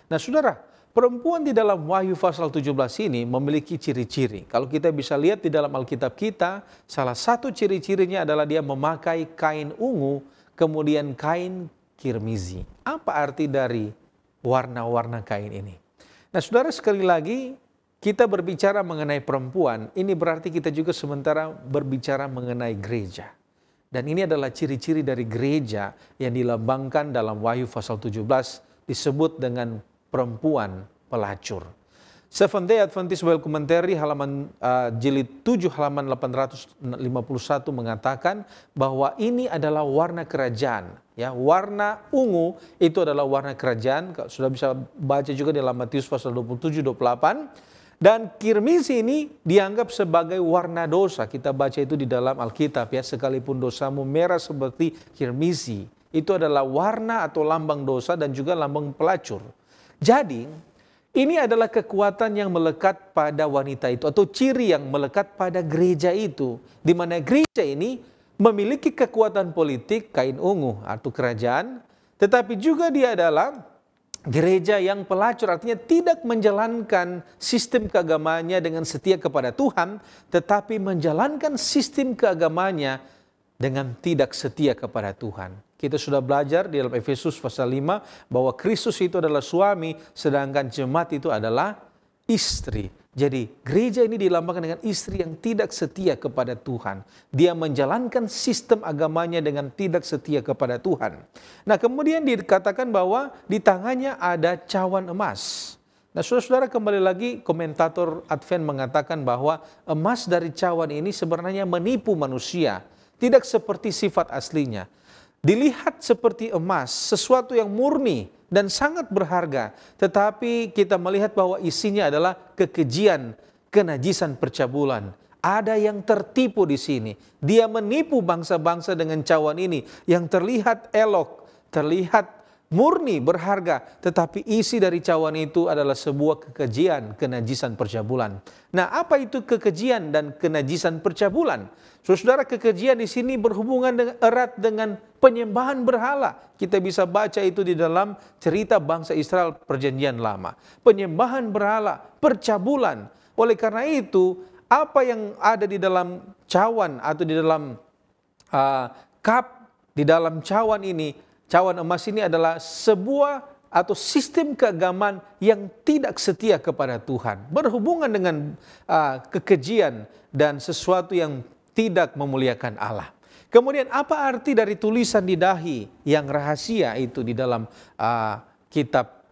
Nah, saudara, perempuan di dalam Wahyu pasal 17 ini memiliki ciri-ciri. Kalau kita bisa lihat di dalam Alkitab kita, salah satu ciri-cirinya adalah dia memakai kain ungu, kemudian kain kirmizi. Apa arti dari warna-warna kain ini? Nah, saudara, sekali lagi kita berbicara mengenai perempuan, ini berarti kita juga sementara berbicara mengenai gereja. Dan ini adalah ciri-ciri dari gereja yang dilambangkan dalam Wahyu pasal 17 disebut dengan perempuan pelacur. Seventh Day Adventist Bible Commentary halaman jilid 7 halaman 851 mengatakan bahwa ini adalah warna kerajaan. Ya, warna ungu itu adalah warna kerajaan. Sudah bisa baca juga di dalam Matius pasal 27-28. Dan kirmizi ini dianggap sebagai warna dosa. Kita baca itu di dalam Alkitab ya, sekalipun dosamu merah seperti kirmizi. Itu adalah warna atau lambang dosa dan juga lambang pelacur. Jadi, ini adalah kekuatan yang melekat pada wanita itu atau ciri yang melekat pada gereja itu. Di mana gereja ini memiliki kekuatan politik, kain ungu atau kerajaan, tetapi juga dia adalah gereja yang pelacur, artinya tidak menjalankan sistem keagamaannya dengan setia kepada Tuhan, tetapi menjalankan sistem keagamaannya dengan tidak setia kepada Tuhan. Kita sudah belajar di dalam Efesus pasal 5 bahwa Kristus itu adalah suami, sedangkan jemaat itu adalah istri. Jadi gereja ini dilambangkan dengan istri yang tidak setia kepada Tuhan. Dia menjalankan sistem agamanya dengan tidak setia kepada Tuhan. Nah, kemudian dikatakan bahwa di tangannya ada cawan emas. Nah, saudara-saudara, kembali lagi komentator Advent mengatakan bahwa emas dari cawan ini sebenarnya menipu manusia. Tidak seperti sifat aslinya. Dilihat seperti emas, sesuatu yang murni dan sangat berharga. Tetapi kita melihat bahwa isinya adalah kekejian, kenajisan percabulan. Ada yang tertipu di sini. Dia menipu bangsa-bangsa dengan cawan ini yang terlihat elok, terlihat murni, berharga. Tetapi isi dari cawan itu adalah sebuah kekejian, kenajisan percabulan. Nah, apa itu kekejian dan kenajisan percabulan? Saudara, kekejian di sini berhubungan erat dengan penyembahan berhala. Kita bisa baca itu di dalam cerita bangsa Israel perjanjian lama. Penyembahan berhala, percabulan. Oleh karena itu, apa yang ada di dalam cawan atau di dalam cup, di dalam cawan ini, cawan emas ini adalah sebuah atau sistem keagamaan yang tidak setia kepada Tuhan. Berhubungan dengan kekejian dan sesuatu yang tidak memuliakan Allah. Kemudian apa arti dari tulisan di dahi yang rahasia itu di dalam kitab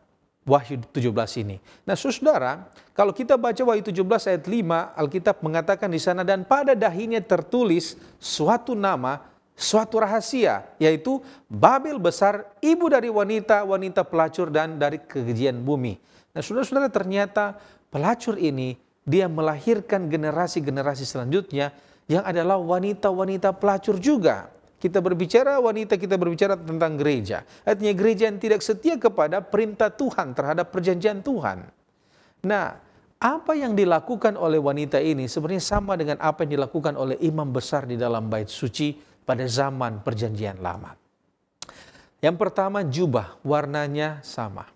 Wahyu 17 ini. Nah saudara, kalau kita baca Wahyu 17 ayat 5, Alkitab mengatakan di sana, dan pada dahinya tertulis suatu nama, suatu rahasia, yaitu Babel besar, ibu dari wanita pelacur dan dari kekejian bumi. Nah saudara-saudara, ternyata pelacur ini, dia melahirkan generasi-generasi selanjutnya yang adalah wanita-wanita pelacur juga. Kita berbicara wanita, kita berbicara tentang gereja. Artinya gereja yang tidak setia kepada perintah Tuhan terhadap perjanjian Tuhan. Nah, apa yang dilakukan oleh wanita ini sebenarnya sama dengan apa yang dilakukan oleh imam besar di dalam bait suci pada zaman perjanjian lama. Yang pertama, jubah warnanya sama.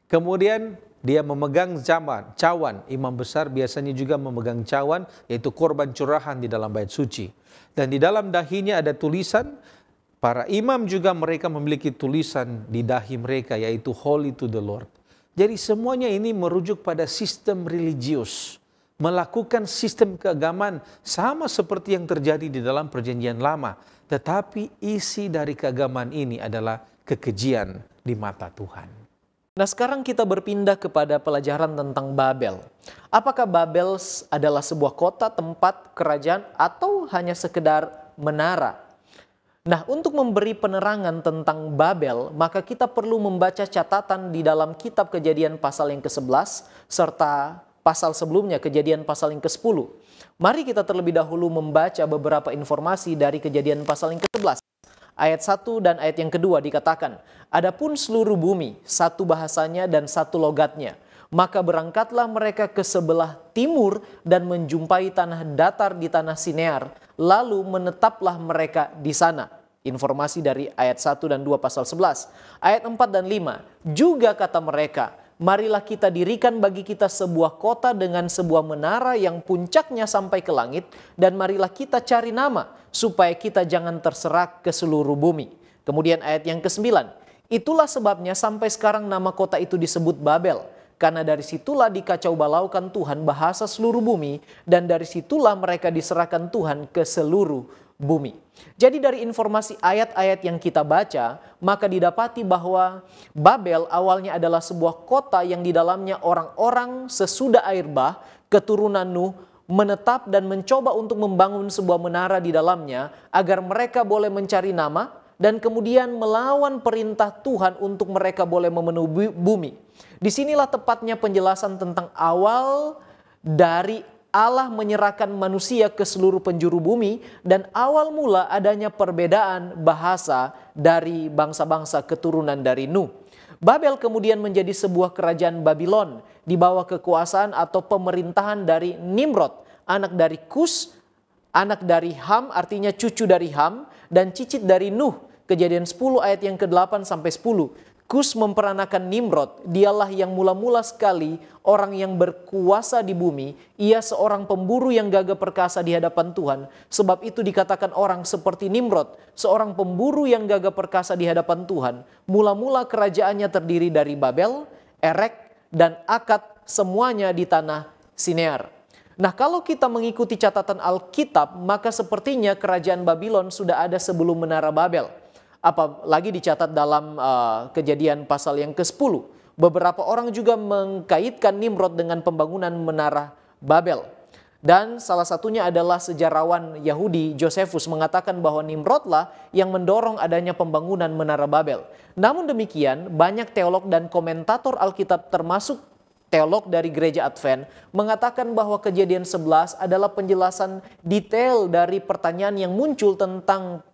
Kemudian dia memegang cawan. Imam besar biasanya juga memegang cawan, yaitu korban curahan di dalam bait suci. Dan di dalam dahinya ada tulisan, para imam juga mereka memiliki tulisan di dahi mereka, yaitu Holy to the Lord. Jadi semuanya ini merujuk pada sistem religius, melakukan sistem keagamaan sama seperti yang terjadi di dalam perjanjian lama. Tetapi isi dari keagamaan ini adalah kekejian di mata Tuhan. Nah sekarang kita berpindah kepada pelajaran tentang Babel. Apakah Babel adalah sebuah kota, tempat, kerajaan, atau hanya sekedar menara? Nah untuk memberi penerangan tentang Babel, maka kita perlu membaca catatan di dalam kitab Kejadian pasal yang ke-11, serta pasal sebelumnya, Kejadian pasal yang ke-10. Mari kita terlebih dahulu membaca beberapa informasi dari Kejadian pasal yang ke-11. Ayat 1 dan ayat yang kedua dikatakan, adapun seluruh bumi, satu bahasanya dan satu logatnya. Maka berangkatlah mereka ke sebelah timur dan menjumpai tanah datar di tanah Sinear. Lalu menetaplah mereka di sana. Informasi dari ayat 1 dan 2 pasal 11. Ayat 4 dan 5, juga kata mereka, marilah kita dirikan bagi kita sebuah kota dengan sebuah menara yang puncaknya sampai ke langit. Dan marilah kita cari nama, supaya kita jangan terserak ke seluruh bumi. Kemudian ayat yang ke-9, itulah sebabnya sampai sekarang nama kota itu disebut Babel. Karena dari situlah dikacau balaukan Tuhan bahasa seluruh bumi. Dan dari situlah mereka diserahkan Tuhan ke seluruh bumi. Jadi dari informasi ayat-ayat yang kita baca, maka didapati bahwa Babel awalnya adalah sebuah kota yang di dalamnya orang-orang sesudah air bah, keturunan Nuh, menetap dan mencoba untuk membangun sebuah menara di dalamnya agar mereka boleh mencari nama dan kemudian melawan perintah Tuhan untuk mereka boleh memenuhi bumi. Disinilah tepatnya penjelasan tentang awal dari Allah menyerahkan manusia ke seluruh penjuru bumi dan awal mula adanya perbedaan bahasa dari bangsa-bangsa keturunan dari Nuh. Babel kemudian menjadi sebuah kerajaan Babylon di bawah kekuasaan atau pemerintahan dari Nimrod, anak dari Kus, anak dari Ham, artinya cucu dari Ham, dan cicit dari Nuh. Kejadian 10 ayat yang ke-8 sampai 10. Kus memperanakan Nimrod, dialah yang mula-mula sekali orang yang berkuasa di bumi. Ia seorang pemburu yang gagah perkasa di hadapan Tuhan. Sebab itu dikatakan orang seperti Nimrod, seorang pemburu yang gagah perkasa di hadapan Tuhan. Mula-mula kerajaannya terdiri dari Babel, Erek, dan Akad, semuanya di tanah Sinear. Nah kalau kita mengikuti catatan Alkitab, maka sepertinya kerajaan Babylon sudah ada sebelum menara Babel. Apalagi dicatat dalam Kejadian pasal yang ke-10. Beberapa orang juga mengkaitkan Nimrod dengan pembangunan menara Babel. Dan salah satunya adalah sejarawan Yahudi Josephus mengatakan bahwa Nimrodlah yang mendorong adanya pembangunan menara Babel. Namun demikian, banyak teolog dan komentator Alkitab termasuk teolog dari gereja Advent mengatakan bahwa Kejadian 11 adalah penjelasan detail dari pertanyaan yang muncul tentang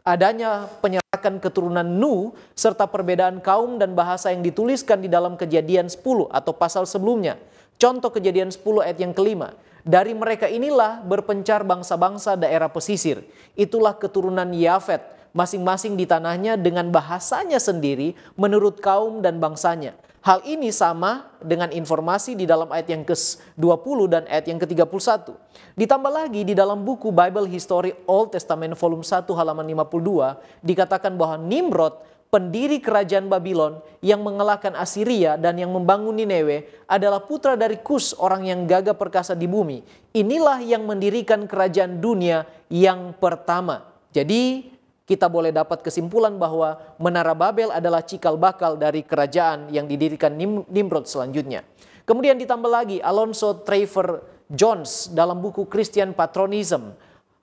adanya penyerahan keturunan Nuh serta perbedaan kaum dan bahasa yang dituliskan di dalam Kejadian 10 atau pasal sebelumnya. Contoh Kejadian 10 ayat yang kelima. Dari mereka inilah berpencar bangsa-bangsa daerah pesisir. Itulah keturunan Yafet, masing-masing di tanahnya dengan bahasanya sendiri menurut kaum dan bangsanya. Hal ini sama dengan informasi di dalam ayat yang ke-20 dan ayat yang ke-31. Ditambah lagi di dalam buku Bible History Old Testament volume 1 halaman 52 dikatakan bahwa Nimrod, pendiri kerajaan Babylon yang mengalahkan Assyria dan yang membangun Nineveh adalah putra dari Kus, orang yang gagah perkasa di bumi. Inilah yang mendirikan kerajaan dunia yang pertama. Jadi kita boleh dapat kesimpulan bahwa Menara Babel adalah cikal bakal dari kerajaan yang didirikan Nimrod selanjutnya. Kemudian ditambah lagi Alonso Trevor Jones dalam buku Christian Patronism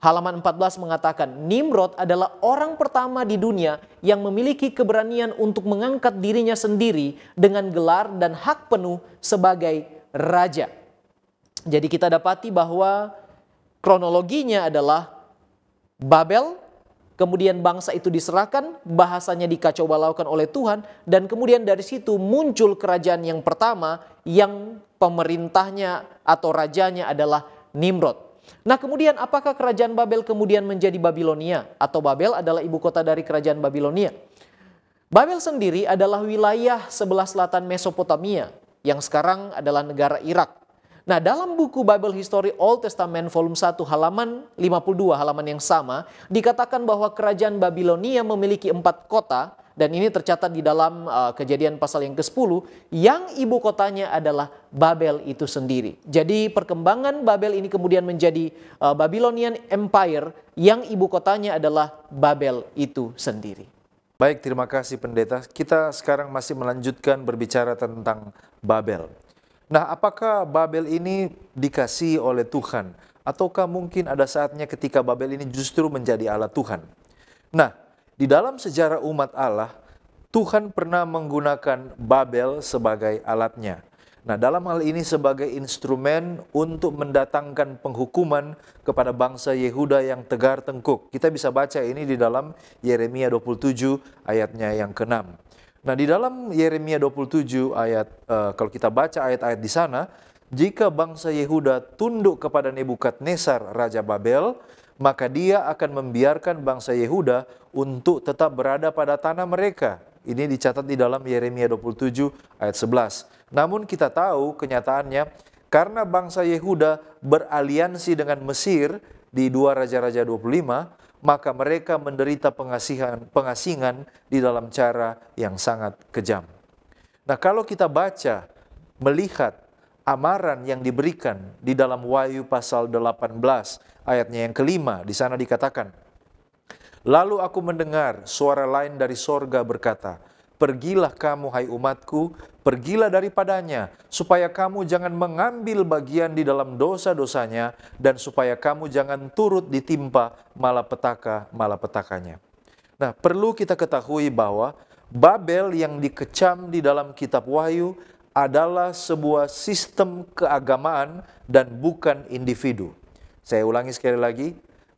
halaman 14 mengatakan Nimrod adalah orang pertama di dunia yang memiliki keberanian untuk mengangkat dirinya sendiri dengan gelar dan hak penuh sebagai raja. Jadi kita dapati bahwa kronologinya adalah Babel, kemudian bangsa itu diserahkan, bahasanya dikacau balaukan oleh Tuhan, dan kemudian dari situ muncul kerajaan yang pertama yang pemerintahnya atau rajanya adalah Nimrod. Nah kemudian apakah kerajaan Babel kemudian menjadi Babilonia? Atau Babel adalah ibu kota dari kerajaan Babilonia? Babel sendiri adalah wilayah sebelah selatan Mesopotamia yang sekarang adalah negara Irak. Nah dalam buku Bible History Old Testament volume 1 halaman 52, halaman yang sama, dikatakan bahwa kerajaan Babilonia memiliki 4 kota, dan ini tercatat di dalam Kejadian pasal yang ke-10, yang ibu kotanya adalah Babel itu sendiri. Jadi perkembangan Babel ini kemudian menjadi Babylonian Empire yang ibu kotanya adalah Babel itu sendiri. Baik, terima kasih pendeta. Kita sekarang masih melanjutkan berbicara tentang Babel. Nah, apakah Babel ini dikasihi oleh Tuhan? Ataukah mungkin ada saatnya ketika Babel ini justru menjadi alat Tuhan? Nah, di dalam sejarah umat Allah, Tuhan pernah menggunakan Babel sebagai alatnya. Nah, dalam hal ini sebagai instrumen untuk mendatangkan penghukuman kepada bangsa Yehuda yang tegar tengkuk. Kita bisa baca ini di dalam Yeremia 27 ayatnya yang ke-6. Nah, di dalam Yeremia 27 ayat, kalau kita baca ayat-ayat di sana, jika bangsa Yehuda tunduk kepada Nebukadnezar Raja Babel, maka dia akan membiarkan bangsa Yehuda untuk tetap berada pada tanah mereka. Ini dicatat di dalam Yeremia 27 ayat 11. Namun kita tahu kenyataannya, karena bangsa Yehuda beraliansi dengan Mesir di 2 Raja-Raja 25, maka mereka menderita pengasingan di dalam cara yang sangat kejam. Nah, kalau kita baca, melihat amaran yang diberikan di dalam Wahyu pasal 18 ayatnya yang ke-5, di sana dikatakan, "Lalu aku mendengar suara lain dari sorga berkata, pergilah kamu hai umatku, pergilah daripadanya, supaya kamu jangan mengambil bagian di dalam dosa-dosanya, dan supaya kamu jangan turut ditimpa malapetaka-malapetakanya." Nah, perlu kita ketahui bahwa Babel yang dikecam di dalam kitab Wahyu adalah sebuah sistem keagamaan dan bukan individu. Saya ulangi sekali lagi,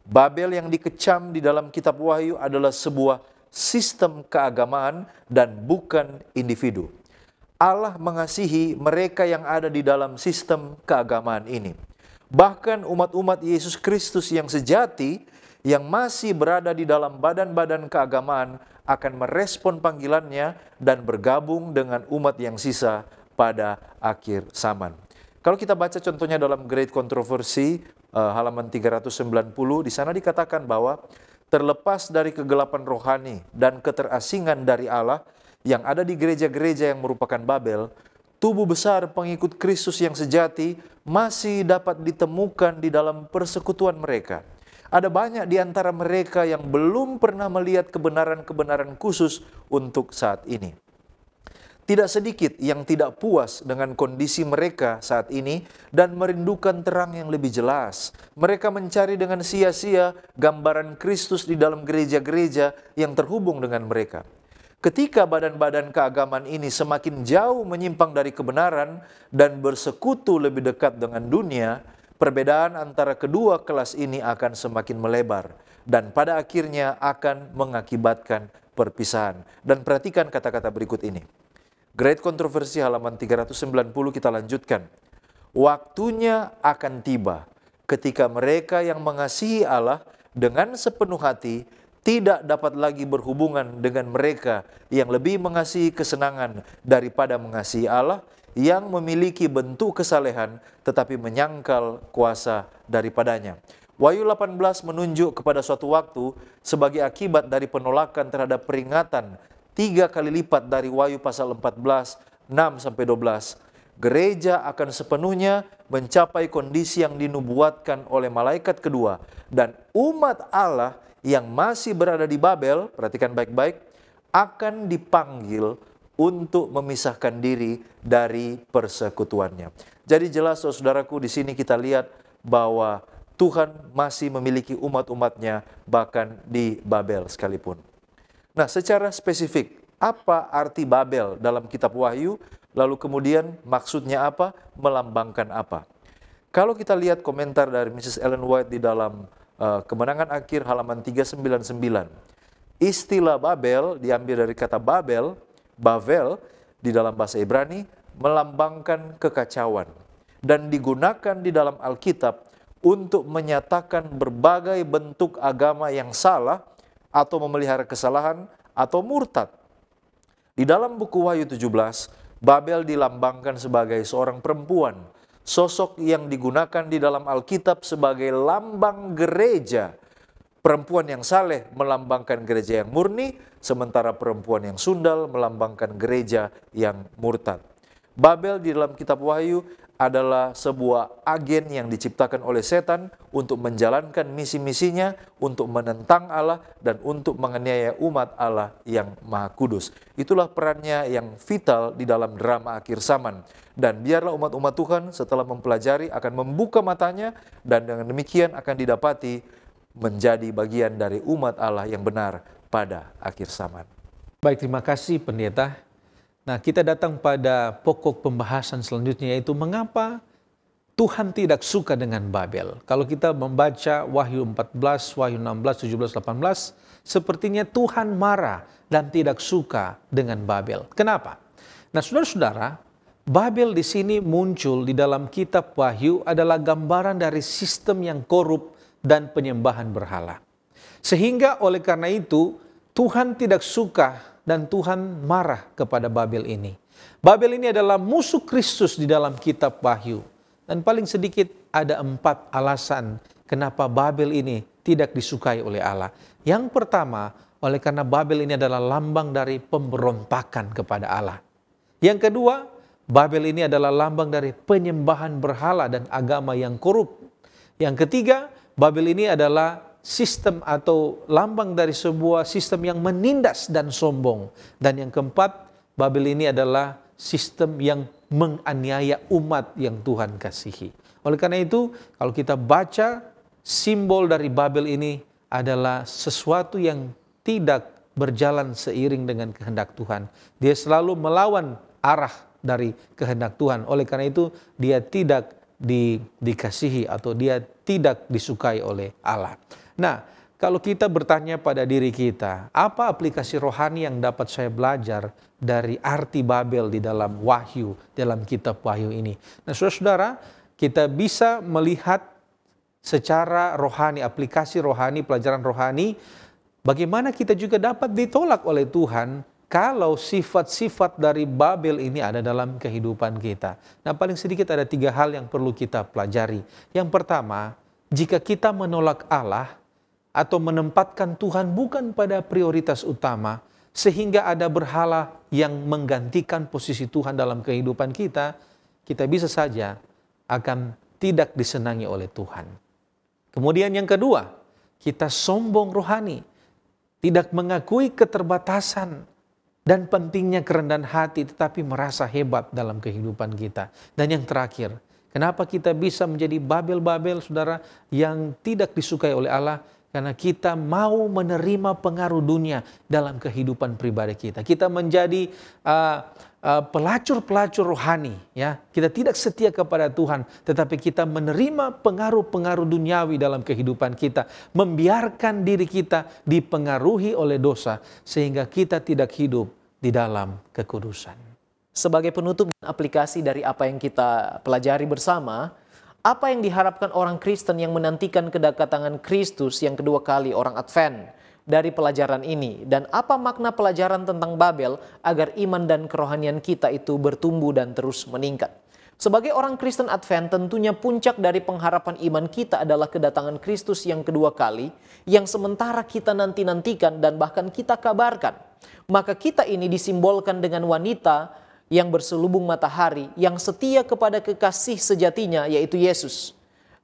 Babel yang dikecam di dalam kitab Wahyu adalah sebuah sistem keagamaan dan bukan individu. Allah mengasihi mereka yang ada di dalam sistem keagamaan ini. Bahkan umat-umat Yesus Kristus yang sejati, yang masih berada di dalam badan-badan keagamaan, akan merespon panggilannya dan bergabung dengan umat yang sisa pada akhir zaman. Kalau kita baca contohnya dalam Great Controversy, halaman 390, di sana dikatakan bahwa terlepas dari kegelapan rohani dan keterasingan dari Allah yang ada di gereja-gereja yang merupakan Babel, tubuh besar pengikut Kristus yang sejati masih dapat ditemukan di dalam persekutuan mereka. Ada banyak di antara mereka yang belum pernah melihat kebenaran-kebenaran khusus untuk saat ini. Tidak sedikit yang tidak puas dengan kondisi mereka saat ini dan merindukan terang yang lebih jelas. Mereka mencari dengan sia-sia gambaran Kristus di dalam gereja-gereja yang terhubung dengan mereka. Ketika badan-badan keagamaan ini semakin jauh menyimpang dari kebenaran dan bersekutu lebih dekat dengan dunia, perbedaan antara kedua kelas ini akan semakin melebar dan pada akhirnya akan mengakibatkan perpisahan. Dan perhatikan kata-kata berikut ini. Great Controversy halaman 390 kita lanjutkan. Waktunya akan tiba ketika mereka yang mengasihi Allah dengan sepenuh hati tidak dapat lagi berhubungan dengan mereka yang lebih mengasihi kesenangan daripada mengasihi Allah, yang memiliki bentuk kesalehan tetapi menyangkal kuasa daripadanya. Wahyu 18 menunjuk kepada suatu waktu sebagai akibat dari penolakan terhadap peringatan 3 kali lipat dari Wahyu pasal 14, 6-12. Gereja akan sepenuhnya mencapai kondisi yang dinubuatkan oleh malaikat kedua, dan umat Allah yang masih berada di Babel, perhatikan baik-baik, akan dipanggil untuk memisahkan diri dari persekutuannya. Jadi jelas saudaraku, di sini kita lihat bahwa Tuhan masih memiliki umat-umatnya bahkan di Babel sekalipun. Nah, secara spesifik, apa arti Babel dalam kitab Wahyu? Lalu kemudian maksudnya apa? Melambangkan apa? Kalau kita lihat komentar dari Mrs. Ellen White di dalam Kemenangan Akhir halaman 399, istilah Babel diambil dari kata Babel, Bavel di dalam bahasa Ibrani, melambangkan kekacauan dan digunakan di dalam Alkitab untuk menyatakan berbagai bentuk agama yang salah atau memelihara kesalahan atau murtad. Di dalam buku Wahyu 17, Babel dilambangkan sebagai seorang perempuan, sosok yang digunakan di dalam Alkitab sebagai lambang gereja. Perempuan yang saleh melambangkan gereja yang murni, sementara perempuan yang sundal melambangkan gereja yang murtad. Babel di dalam kitab Wahyu adalah sebuah agen yang diciptakan oleh setan untuk menjalankan misi-misinya, untuk menentang Allah dan untuk menganiaya umat Allah yang Maha Kudus. Itulah perannya yang vital di dalam drama akhir zaman. Dan biarlah umat-umat Tuhan setelah mempelajari akan membuka matanya dan dengan demikian akan didapati menjadi bagian dari umat Allah yang benar pada akhir zaman. Baik, terima kasih pendeta. Nah, kita datang pada pokok pembahasan selanjutnya, yaitu mengapa Tuhan tidak suka dengan Babel. Kalau kita membaca Wahyu 14, Wahyu 16, 17, 18, sepertinya Tuhan marah dan tidak suka dengan Babel. Kenapa? Nah, saudara-saudara, Babel di sini muncul di dalam kitab Wahyu adalah gambaran dari sistem yang korup dan penyembahan berhala. Sehingga oleh karena itu Tuhan tidak suka dan Tuhan marah kepada Babel ini. Babel ini adalah musuh Kristus di dalam kitab Wahyu. Dan paling sedikit ada 4 alasan kenapa Babel ini tidak disukai oleh Allah. Yang pertama, oleh karena Babel ini adalah lambang dari pemberontakan kepada Allah. Yang kedua, Babel ini adalah lambang dari penyembahan berhala dan agama yang korup. Yang ketiga, Babel ini adalah sistem atau lambang dari sebuah sistem yang menindas dan sombong. Dan yang keempat, Babel ini adalah sistem yang menganiaya umat yang Tuhan kasihi. Oleh karena itu, kalau kita baca simbol dari Babel ini adalah sesuatu yang tidak berjalan seiring dengan kehendak Tuhan. Dia selalu melawan arah dari kehendak Tuhan. Oleh karena itu, dia tidak dikasihi atau dia tidak disukai oleh Allah. Nah, kalau kita bertanya pada diri kita, apa aplikasi rohani yang dapat saya belajar dari arti Babel di dalam Wahyu, dalam kitab Wahyu ini? Nah, saudara-saudara, kita bisa melihat secara rohani, aplikasi rohani, pelajaran rohani, bagaimana kita juga dapat ditolak oleh Tuhan kalau sifat-sifat dari Babel ini ada dalam kehidupan kita. Nah, paling sedikit ada 3 hal yang perlu kita pelajari. Yang pertama, jika kita menolak Allah atau menempatkan Tuhan bukan pada prioritas utama, sehingga ada berhala yang menggantikan posisi Tuhan dalam kehidupan kita, kita bisa saja akan tidak disenangi oleh Tuhan. Kemudian yang kedua, kita sombong rohani, tidak mengakui keterbatasan dan pentingnya kerendahan hati, tetapi merasa hebat dalam kehidupan kita. Dan yang terakhir, kenapa kita bisa menjadi Babel-Babel, saudara, yang tidak disukai oleh Allah? Karena kita mau menerima pengaruh dunia dalam kehidupan pribadi kita. Kita menjadi pelacur-pelacur rohani, ya. Kita tidak setia kepada Tuhan, tetapi kita menerima pengaruh-pengaruh duniawi dalam kehidupan kita, membiarkan diri kita dipengaruhi oleh dosa sehingga kita tidak hidup di dalam kekudusan. Sebagai penutup dan aplikasi dari apa yang kita pelajari bersama, apa yang diharapkan orang Kristen yang menantikan kedatangan Kristus yang kedua kali, orang Advent, dari pelajaran ini? Dan apa makna pelajaran tentang Babel agar iman dan kerohanian kita itu bertumbuh dan terus meningkat? Sebagai orang Kristen Advent, tentunya puncak dari pengharapan iman kita adalah kedatangan Kristus yang kedua kali, yang sementara kita nanti-nantikan dan bahkan kita kabarkan. Maka kita ini disimbolkan dengan wanita yang berselubung matahari, yang setia kepada kekasih sejatinya, yaitu Yesus.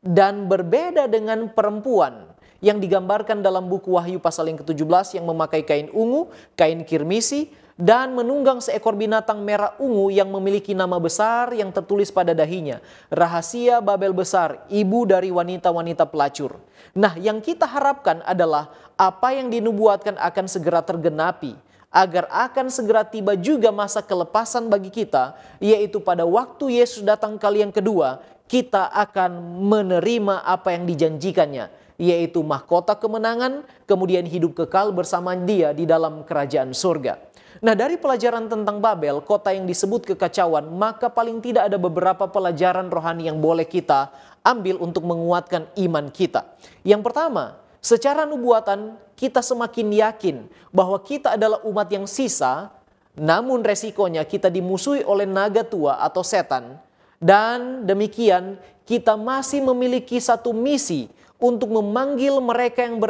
Dan berbeda dengan perempuan yang digambarkan dalam buku Wahyu pasal yang ke-17 yang memakai kain ungu, kain kirmisi, dan menunggang seekor binatang merah ungu yang memiliki nama besar yang tertulis pada dahinya. Rahasia Babel besar, ibu dari wanita-wanita pelacur. Nah, yang kita harapkan adalah apa yang dinubuatkan akan segera tergenapi, agar akan segera tiba juga masa kelepasan bagi kita, yaitu pada waktu Yesus datang kali yang kedua, kita akan menerima apa yang dijanjikannya, yaitu mahkota kemenangan, kemudian hidup kekal bersama Dia di dalam kerajaan surga. Nah, dari pelajaran tentang Babel, kota yang disebut kekacauan, maka paling tidak ada beberapa pelajaran rohani yang boleh kita ambil untuk menguatkan iman kita. Yang pertama, secara nubuatan kita semakin yakin bahwa kita adalah umat yang sisa, namun resikonya kita dimusuhi oleh naga tua atau setan. Dan demikian kita masih memiliki satu misi untuk memanggil mereka yang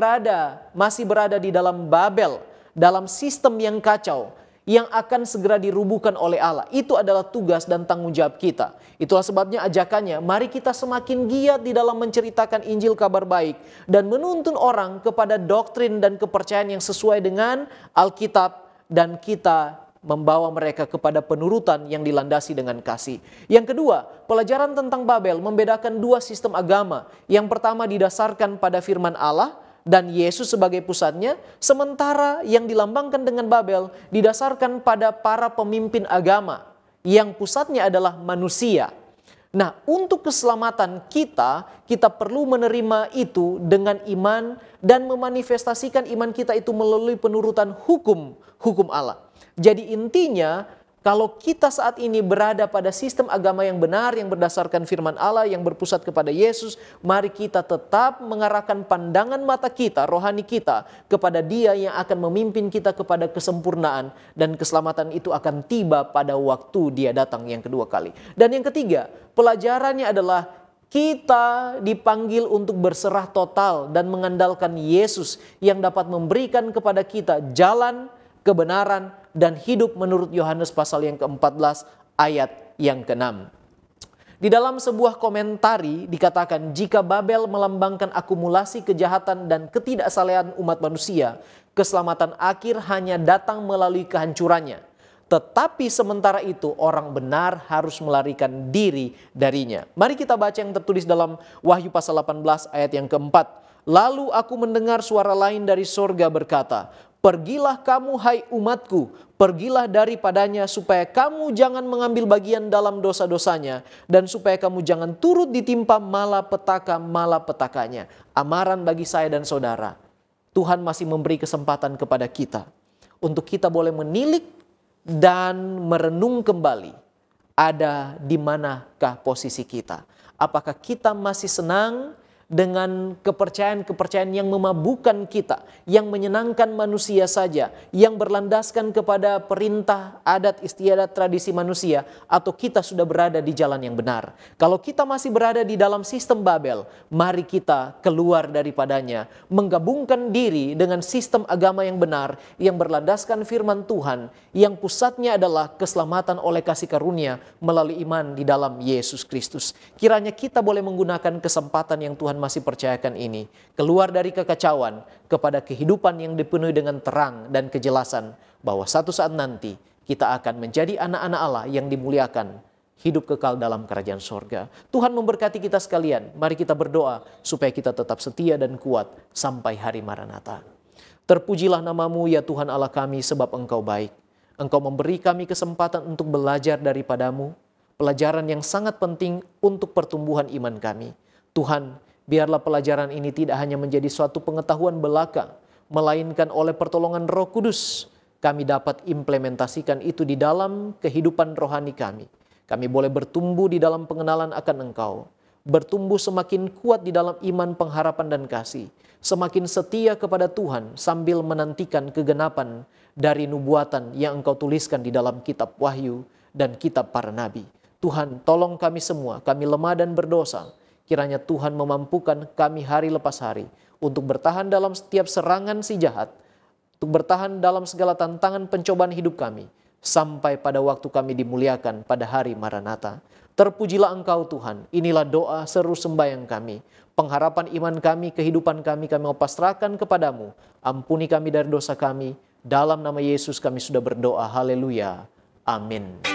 masih berada di dalam Babel, dalam sistem yang kacau, yang akan segera dirubuhkan oleh Allah. Itu adalah tugas dan tanggung jawab kita. Itulah sebabnya ajakannya, mari kita semakin giat di dalam menceritakan Injil kabar baik dan menuntun orang kepada doktrin dan kepercayaan yang sesuai dengan Alkitab, dan kita membawa mereka kepada penurutan yang dilandasi dengan kasih. Yang kedua, pelajaran tentang Babel membedakan dua sistem agama. Yang pertama didasarkan pada firman Allah dan Yesus sebagai pusatnya, sementara yang dilambangkan dengan Babel didasarkan pada para pemimpin agama yang pusatnya adalah manusia. Nah, untuk keselamatan kita perlu menerima itu dengan iman dan memanifestasikan iman kita itu melalui penurutan hukum Allah. Jadi intinya, kalau kita saat ini berada pada sistem agama yang benar, yang berdasarkan firman Allah, yang berpusat kepada Yesus, mari kita tetap mengarahkan pandangan mata kita, rohani kita, kepada Dia yang akan memimpin kita kepada kesempurnaan, dan keselamatan itu akan tiba pada waktu Dia datang yang kedua kali. Dan yang ketiga, pelajarannya adalah kita dipanggil untuk berserah total dan mengandalkan Yesus yang dapat memberikan kepada kita jalan, kebenaran, dan hidup menurut Yohanes pasal yang ke-14 ayat yang ke-6. Di dalam sebuah komentari dikatakan, jika Babel melambangkan akumulasi kejahatan dan ketidaksalehan umat manusia, keselamatan akhir hanya datang melalui kehancurannya. Tetapi sementara itu orang benar harus melarikan diri darinya. Mari kita baca yang tertulis dalam Wahyu pasal 18 ayat yang ke-4. Lalu aku mendengar suara lain dari sorga berkata, pergilah kamu hai umatku, pergilah daripadanya supaya kamu jangan mengambil bagian dalam dosa-dosanya, dan supaya kamu jangan turut ditimpa malapetaka-malapetakanya. Amaran bagi saya dan saudara, Tuhan masih memberi kesempatan kepada kita untuk kita boleh menilik dan merenung kembali, ada di manakah posisi kita. Apakah kita masih senang dengan kepercayaan-kepercayaan yang memabukkan kita, yang menyenangkan manusia saja, yang berlandaskan kepada perintah, adat, istiadat, tradisi manusia, atau kita sudah berada di jalan yang benar? Kalau kita masih berada di dalam sistem Babel, mari kita keluar daripadanya, menggabungkan diri dengan sistem agama yang benar, yang berlandaskan firman Tuhan, yang pusatnya adalah keselamatan oleh kasih karunia melalui iman di dalam Yesus Kristus. Kiranya kita boleh menggunakan kesempatan yang Tuhan masih percayakan ini, keluar dari kekacauan kepada kehidupan yang dipenuhi dengan terang dan kejelasan, bahwa satu saat nanti kita akan menjadi anak-anak Allah yang dimuliakan, hidup kekal dalam kerajaan sorga. Tuhan memberkati kita sekalian. Mari kita berdoa supaya kita tetap setia dan kuat sampai hari Maranatha. Terpujilah namamu ya Tuhan Allah kami, sebab Engkau baik. Engkau memberi kami kesempatan untuk belajar daripadamu, pelajaran yang sangat penting untuk pertumbuhan iman kami. Tuhan, biarlah pelajaran ini tidak hanya menjadi suatu pengetahuan belaka, melainkan oleh pertolongan Roh Kudus, kami dapat implementasikan itu di dalam kehidupan rohani kami. Kami boleh bertumbuh di dalam pengenalan akan Engkau, bertumbuh semakin kuat di dalam iman, pengharapan, dan kasih, semakin setia kepada Tuhan sambil menantikan kegenapan dari nubuatan yang Engkau tuliskan di dalam kitab Wahyu dan kitab para nabi. Tuhan, tolong kami semua, kami lemah dan berdosa. Kiranya Tuhan memampukan kami hari lepas hari untuk bertahan dalam setiap serangan si jahat, untuk bertahan dalam segala tantangan pencobaan hidup kami, sampai pada waktu kami dimuliakan pada hari Maranatha. Terpujilah Engkau Tuhan, inilah doa seru sembahyang kami. Pengharapan iman kami, kehidupan kami mau pasrahkan kepadamu. Ampuni kami dari dosa kami. Dalam nama Yesus kami sudah berdoa. Haleluya. Amin.